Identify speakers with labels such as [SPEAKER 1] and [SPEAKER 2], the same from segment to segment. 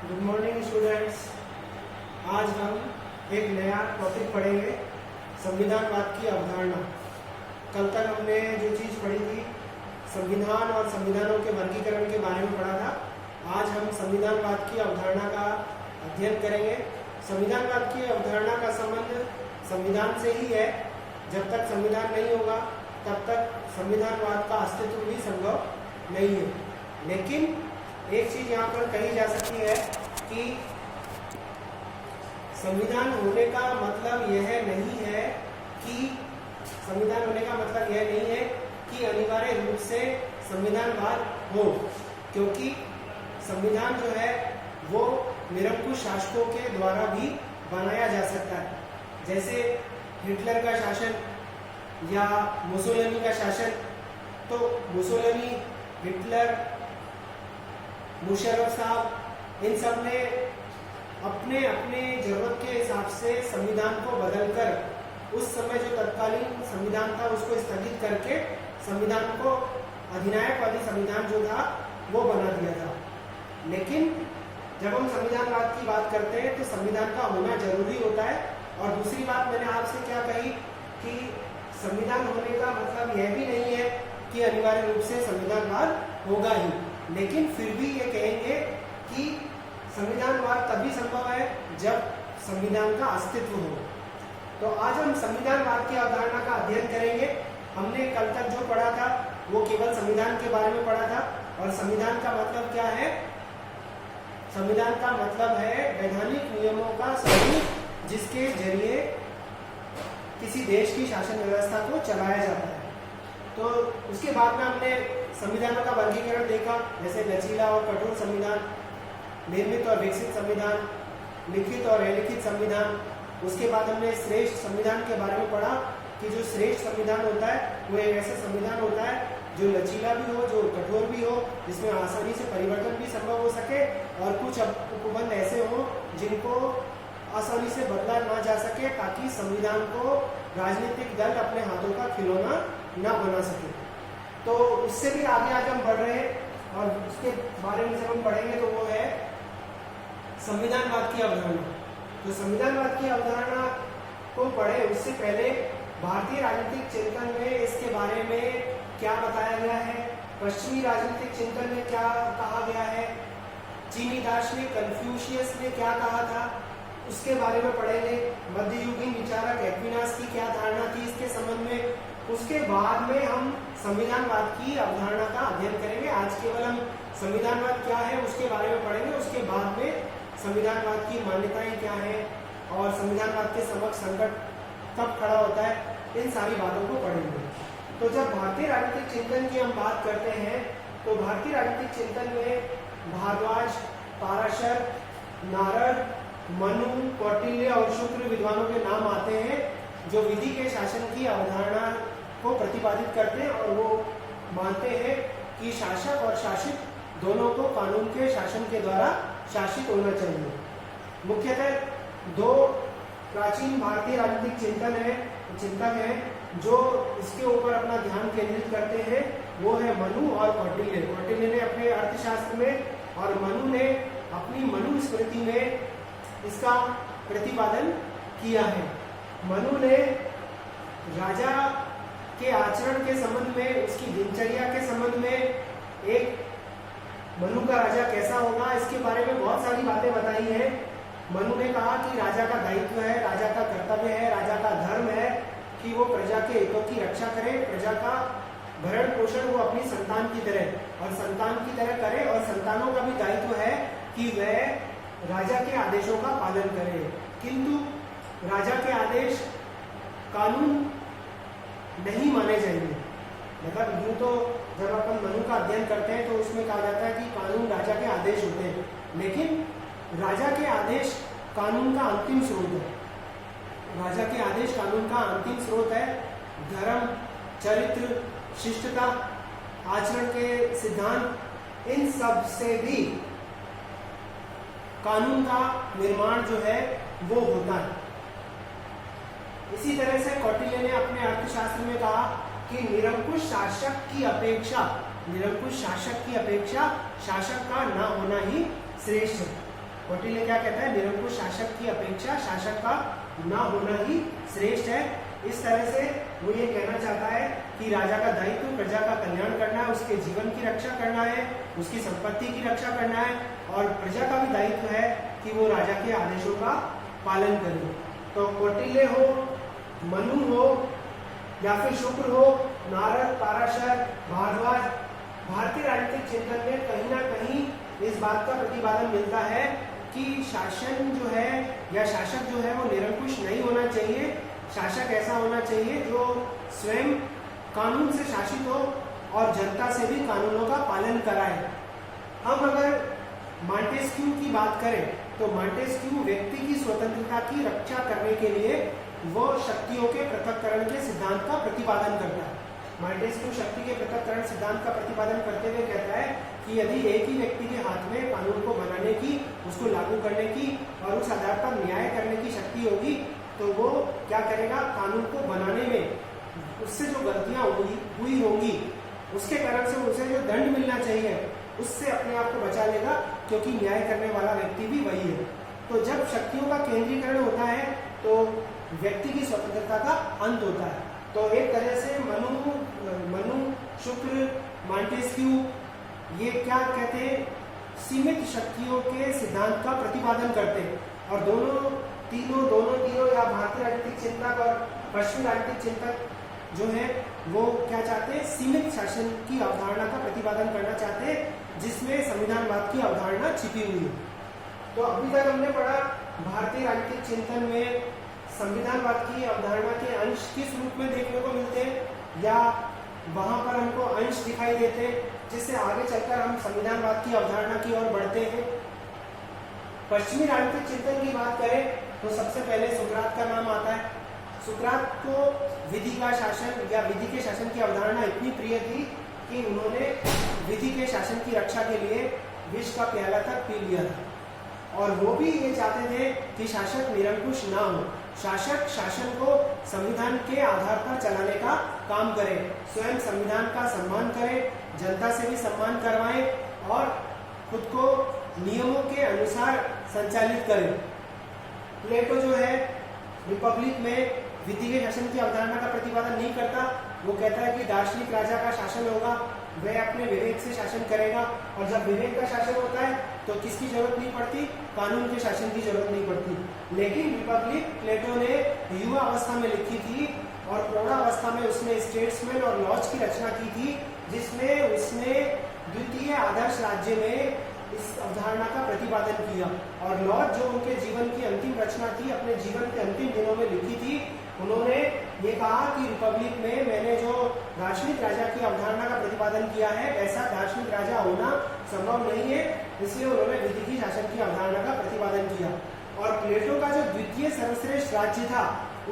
[SPEAKER 1] Good morning students. आज हम एक नया टॉपिक पढ़ेंगे, संविधानवाद की अवधारणा। कल तक हमने जो चीज़ पढ़ी थी संविधान और संविधानों के वर्गीकरण के बारे में पढ़ा था। आज हम संविधानवाद की अवधारणा का अध्ययन करेंगे। संविधानवाद की अवधारणा का संबंध संविधान से ही है। जब तक संविधान नहीं होगा तब तक संविधानवाद का अस्तित्व भी संभव नहीं है। लेकिन एक चीज यहाँ पर कही जा सकती है कि संविधान होने का मतलब यह नहीं है कि अनिवार्य रूप से संविधानवाद हो, क्योंकि संविधान जो है वो निरंकुश शासकों के द्वारा भी बनाया जा सकता है। जैसे हिटलर का शासन या मुसोलिनी का शासन। तो मुसोलिनी, हिटलर, मुशर्रफ साहब, इन सब ने अपने अपने जरूरत के हिसाब से संविधान को बदलकर उस समय जो तत्कालीन संविधान था उसको स्थगित करके संविधान को, अधिनायकवादी संविधान जो था वो बना दिया था। लेकिन जब हम संविधानवाद की बात करते हैं तो संविधान का होना जरूरी होता है। और दूसरी बात मैंने आपसे क्या कही कि संविधान होने का मतलब यह भी नहीं है कि अनिवार्य रूप से संविधानवाद होगा ही, लेकिन फिर भी ये कहेंगे कि संविधानवाद तभी संभव है जब संविधान का अस्तित्व हो। तो आज हम संविधानवाद की अवधारणा का अध्ययन करेंगे। हमने कल तक जो पढ़ा था वो केवल संविधान के बारे में पढ़ा था। और संविधान का मतलब क्या है? संविधान का मतलब है वैधानिक नियमों का समूह जिसके जरिए किसी देश की शासन व्यवस्था को चलाया जाता है। तो उसके बाद में हमने संविधानों का वर्गीकरण देखा, जैसे लचीला और कठोर संविधान, निर्मित और विकसित संविधान, लिखित और अलिखित संविधान। उसके बाद हमने श्रेष्ठ संविधान के बारे में पढ़ा कि जो श्रेष्ठ संविधान होता है वो एक ऐसा संविधान होता है जो लचीला भी हो, जो कठोर भी हो, जिसमें आसानी से परिवर्तन भी संभव हो सके, और कुछ उपबंध ऐसे हो जिनको आसानी से बदला ना जा सके, ताकि संविधान को राजनीतिक दल अपने हाथों का खिलौना ना बना सके। तो उससे भी आगे हम बढ़ रहे हैं और उसके बारे में जब हम पढ़ेंगे तो वो है संविधानवाद की अवधारणा। तो संविधानवाद की अवधारणा को पढ़े उससे पहले भारतीय राजनीतिक चिंतन में इसके बारे में क्या बताया गया है, पश्चिमी राजनीतिक चिंतन में क्या कहा गया है, चीनी दार्शनिक कन्फ्यूशियस ने क्या कहा था, उसके बारे में पढ़ेंगे। मध्ययुगीन विचारक एक्विनास की क्या धारणा थी इसके संबंध में। उसके बाद में हम संविधानवाद की अवधारणा का अध्ययन करेंगे। आज केवल हम संविधानवाद क्या है उसके बारे में पढ़ेंगे। उसके बाद में संविधानवाद की मान्यताएं क्या हैं और संविधानवाद के समक्ष संकट कब खड़ा होता है, इन सारी बातों को पढ़ेंगे। तो जब भारतीय राजनीतिक चिंतन की हम बात करते हैं तो भारतीय राजनीतिक चिंतन में भारद्वाज, पाराशर, नारद, मनु, कौटिल्य और शुक्र विद्वानों के नाम आते हैं जो विधि के शासन की अवधारणा को प्रतिपादित करते हैं और वो मानते हैं कि शासक और शासित दोनों को कानून के शासन के द्वारा शासित होना चाहिए। मुख्यतः दो प्राचीन भारतीय राजनीतिक चिंतक हैं जो इसके ऊपर अपना ध्यान केंद्रित करते हैं, वो है मनु और कौटिल्य। कौटिल्य ने अपने अर्थशास्त्र में और मनु ने अपनी मनुस्मृति में इसका प्रतिपादन किया है। मनु ने राजा के आचरण के संबंध में, उसकी दिनचर्या के संबंध में, एक मनु का राजा कैसा होगा इसके बारे में बहुत सारी बातें बताई हैं। मनु ने कहा कि राजा का दायित्व है, राजा का कर्तव्य है, राजा का धर्म है कि वो प्रजा के हितों की रक्षा करे, प्रजा का भरण पोषण वो अपनी संतान की तरह करे, और संतानों का भी दायित्व है कि वह राजा के आदेशों का पालन करे। किंतु राजा के आदेश कानून नहीं माने जाएंगे। मतलब यूं तो जब अपन मनु का अध्ययन करते हैं तो उसमें कहा जाता है कि कानून राजा के आदेश होते हैं, लेकिन राजा के आदेश कानून का अंतिम स्रोत है। राजा के आदेश कानून का अंतिम स्रोत है। धर्म, चरित्र, शिष्टता, आचरण के सिद्धांत, इन सब से भी कानून का निर्माण जो है वो होता है। इसी तरह से कौटिल्य ने अपने अर्थशास्त्र में कहा कि निरंकुश शासक की अपेक्षा शासक का ना होना ही श्रेष्ठ है। कौटिल्य क्या कहता है, निरंकुश शासक की अपेक्षा शासक का ना होना ही श्रेष्ठ है। इस तरह से वो ये कहना चाहता है कि राजा का दायित्व प्रजा का कल्याण करना है, उसके जीवन की रक्षा करना है, उसकी संपत्ति की रक्षा करना है, और प्रजा का भी दायित्व है कि वो राजा के आदेशों का पालन करे। तो कौटिल्य हो, मनु हो, या फिर शुक्र हो, नारद, पाराशर, भारद्वाज, भारतीय राजनीतिक चिंतन में कहीं ना कहीं इस बात का प्रतिपादन मिलता है कि शासन जो है या शासक जो है वो निरंकुश नहीं होना चाहिए। शासक ऐसा होना चाहिए जो स्वयं कानून से शासित हो और जनता से भी कानूनों का पालन कराए। हम अगर मॉन्टेस्क्यू की बात करें तो मॉन्टेस्क्यू व्यक्ति की स्वतंत्रता की रक्षा करने के लिए वो शक्तियों के पृथक्करण के सिद्धांत का प्रतिपादन करता है। मॉन्टेस्क्यू शक्ति के पृथक्करण सिद्धांत का प्रतिपादन करते हुए कहता है कि यदि एक ही व्यक्ति के हाथ में कानून को बनाने की, उसको लागू करने की और उस आधार पर न्याय करने की शक्ति होगी तो वो क्या करेगा, कानून को बनाने में उससे जो गलतियां हुई होंगी उसके कारण से उसे जो दंड मिलना चाहिए उससे अपने आप को बचा लेगा, क्योंकि न्याय करने वाला व्यक्ति भी वही है। तो जब शक्तियों का केंद्रीकरण होता है तो व्यक्ति की स्वतंत्रता का अंत होता है। तो एक तरह से मनु, शुक्र, मॉन्टेस्क्यू ये क्या कहते हैं, सीमित शक्तियों के सिद्धांत का प्रतिपादन करते हैं। और दोनों तीनों या भारतीय राजनीतिक चिंतक और पश्चिमी राजनीतिक चिंतक जो है वो क्या चाहते हैं, सीमित शासन की अवधारणा का प्रतिपादन करना चाहते हैं जिसमें संविधानवाद की अवधारणा छिपी हुई है। तो अभी तक हमने पढ़ा भारतीय राजनीतिक चिंतन में संविधानवाद की अवधारणा के अंश किस रूप में देखने को मिलते हैं या वहां पर हमको अंश दिखाई देते हैं, जिससे आगे चलकर हम संविधानवाद की अवधारणा की ओर बढ़ते हैं। पश्चिमी राजनीतिक चिंतन की बात करें तो सबसे पहले सुकरात का नाम आता है। सुकरात को विधि का शासन या विधि के शासन की अवधारणा इतनी प्रिय थी कि उन्होंने विधि के शासन की रक्षा के लिए विष का प्याला तक पी लिया था। और वो भी ये चाहते थे कि शासक निरंकुश ना हो, शासक शासन को संविधान के आधार पर चलाने का काम करे, स्वयं संविधान का सम्मान करे, जनता से भी सम्मान करवाए और खुद को नियमों के अनुसार संचालित करे। प्लेटो जो है रिपब्लिक में विधि के शासन की अवधारणा का प्रतिपादन नहीं करता। वो कहता है कि दार्शनिक राजा का शासन होगा, वह अपने विवेक से शासन करेगा, और जब विवेक का शासन होता है तो किसकी जरूरत नहीं पड़ती, कानून के शासन की जरूरत नहीं पड़ती। लेकिन रिपब्लिक प्लेटो ने युवा अवस्था में लिखी थी और प्रौढ़ावस्था में उसने स्टेट्समैन और लॉज की रचना की थी, जिसमें उसने द्वितीय आदर्श राज्य में इस अवधारणा का प्रतिपादन किया। और लॉज जो उनके जीवन की अंतिम रचना थी, अपने जीवन के अंतिम दिनों में लिखी थी, उन्होंने ये कहा कि रिपब्लिक में मैंने जो दार्शनिक राजा की अवधारणा का प्रतिपादन किया है वैसा दार्शनिक राजा होना संभव नहीं है, इसलिए उन्होंने विधि की शासन की अवधारणा का प्रतिपादन किया। और प्लेटो का जो द्वितीय सर्वश्रेष्ठ राज्य था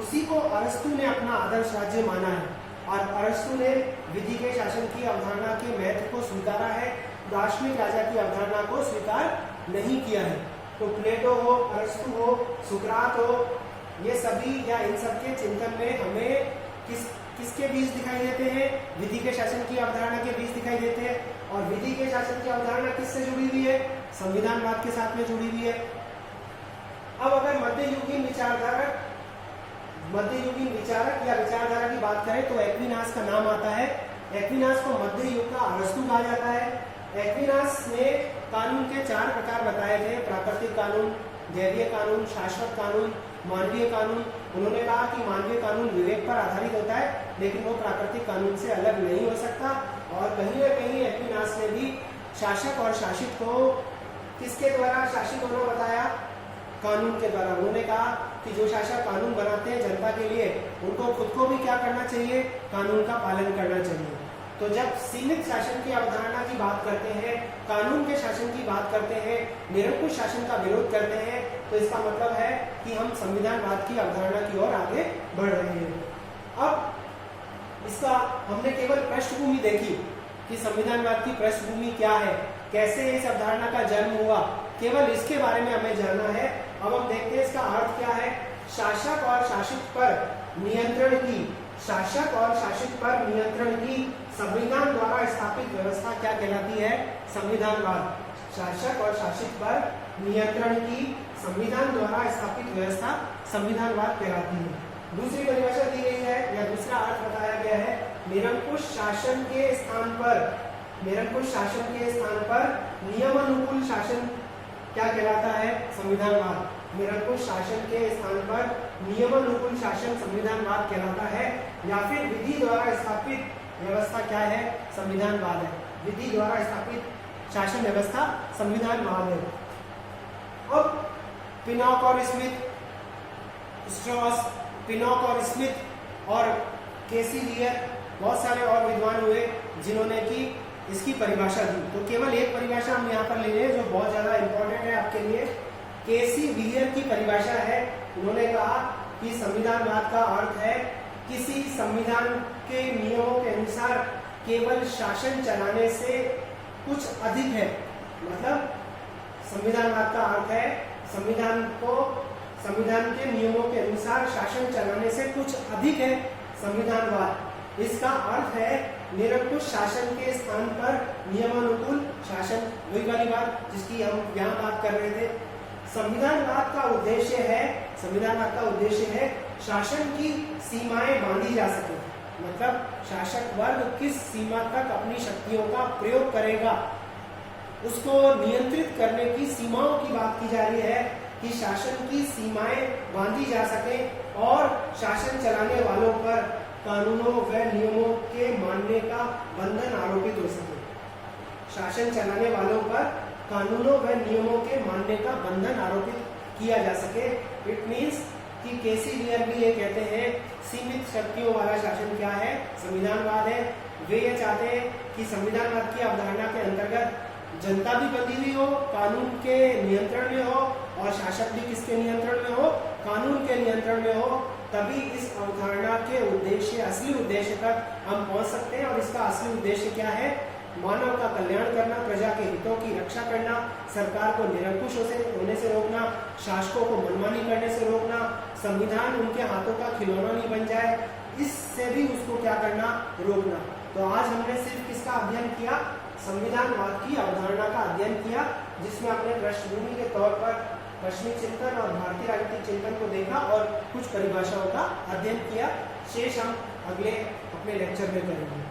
[SPEAKER 1] उसी को अरस्तु ने अपना आदर्श राज्य माना है, और अरस्तु ने विधि के शासन की अवधारणा के महत्व को स्वीकारा है, दार्शनिक राजा की अवधारणा को स्वीकार नहीं किया है। तो प्लेटो हो, अरस्तु हो, सुकरात हो, ये सभी या इन सब के चिंतन में हमें किसके बीज दिखाई देते हैं, विधि के शासन की अवधारणा के बीज दिखाई देते हैं। और विधि के शासन की अवधारणा किससे जुड़ी हुई है, संविधानवाद के साथ में जुड़ी हुई है। अब अगर मध्ययुगीन विचारक या विचारधारा की बात करें तो एक्विनास का नाम आता है। एक्विनास को मध्य युग का अरस्तु कहा जाता है। एक्विनास ने कानून के 4 प्रकार बताए थे, प्राकृतिक कानून, दैवीय कानून, शाश्वत कानून, मानवीय कानून। उन्होंने कहा कि मानवीय कानून विवेक पर आधारित होता है, लेकिन वो प्राकृतिक कानून से अलग नहीं हो सकता। और कहीं न कहीं एक्विनास ने भी शासक और शासित को किसके द्वारा शासित होना बताया, कानून के द्वारा। उन्होंने कहा कि जो शासक कानून बनाते हैं जनता के लिए, उनको खुद को भी क्या करना चाहिए, कानून का पालन करना चाहिए। तो जब सीमित शासन की अवधारणा की बात करते हैं, कानून के शासन की बात करते हैं, निरंकुश शासन का विरोध करते हैं, तो इसका मतलब है कि हम संविधानवाद की अवधारणा की ओर आगे बढ़ रहे हैं। अब इसका हमने केवल पृष्ठभूमि देखी कि संविधानवाद की पृष्ठभूमि क्या है, कैसे इस अवधारणा का जन्म हुआ, केवल इसके बारे में हमें जानना है। अब हम देखते हैं इसका अर्थ क्या है। शासक और शासित पर नियंत्रण की, शासक और शासित पर नियंत्रण की संविधान द्वारा स्थापित व्यवस्था क्या कहलाती है, संविधानवाद। शासक और शासित पर नियंत्रण की संविधान द्वारा स्थापित व्यवस्था संविधानवाद कहलाती है। दूसरी परिभाषा दी गई है या दूसरा अर्थ बताया गया है, निरंकुश शासन के स्थान पर नियमानुकूल शासन क्या कहलाता है? संविधानवाद। निरंकुश शासन के स्थान पर नियमानुकूल शासन संविधानवाद कहलाता है, या फिर विधि द्वारा स्थापित व्यवस्था क्या है? संविधानवाद है। विधि द्वारा स्थापित शासन व्यवस्था संविधानवाद है। अब पिनॉक और स्मिथ, स्ट्रॉस, पिनॉक और स्मिथ और केसी लियर, बहुत सारे और विद्वान हुए जिन्होंने की इसकी परिभाषा दी। तो केवल एक परिभाषा हम यहाँ पर ले रहे हैं जो बहुत ज्यादा इंपॉर्टेंट है आपके लिए। केसी विलियर की परिभाषा है। उन्होंने कहा कि संविधानवाद का अर्थ है किसी संविधान के नियमों के अनुसार केवल शासन चलाने से कुछ अधिक है। मतलब संविधानवाद का अर्थ है संविधान के नियमों के अनुसार शासन चलाने से कुछ अधिक है संविधानवाद। इसका अर्थ है निरंकुश शासन के स्थान पर नियमानुकूल शासन। वही वाली बात जिसकी हम यहाँ बात कर रहे थे। संविधानवाद का उद्देश्य है शासन की सीमाएं बांधी जा सके। मतलब शासक वर्ग किस सीमा तक अपनी शक्तियों का प्रयोग करेगा, उसको नियंत्रित करने की सीमाओं की बात की जा रही है कि शासन की सीमाएं बांधी जा सके और शासन चलाने वालों पर कानूनों व नियमों के मानने का बंधन आरोपित हो सके। शासन चलाने वालों पर कानूनों व नियमों के मानने का बंधन आरोपित किया जा सके। इट मीन्स कि केसी लियर भी ये कहते हैं सीमित शक्तियों वाला शासन क्या है? संविधानवाद है। वे ये चाहते हैं कि संविधानवाद की अवधारणा के अंतर्गत जनता भी बंधी हुई हो, कानून के नियंत्रण में हो, और शासक भी किसके नियंत्रण में हो? कानून के नियंत्रण में हो। तभी इस अवधारणा के असली उद्देश्य तक हम पहुंच सकते हैं। और इसका असली उद्देश्य क्या है? मानव का कल्याण करना, प्रजा के हितों की रक्षा करना, सरकार को निरंकुश होने से रोकना, शासकों को मनमानी करने से रोकना, संविधान उनके हाथों का खिलौना नहीं बन जाए, इससे भी उसको क्या करना? रोकना। तो आज हमने सिर्फ किसका अध्ययन किया? संविधानवाद की अवधारणा का अध्ययन किया, जिसमें अपने पृष्ठभूमि के तौर पर पश्चिमी चिंतन और भारतीय राजनीतिक चिंतन को देखा और कुछ परिभाषाओं का अध्ययन किया। शेष हम अगले अपने लेक्चर में करेंगे।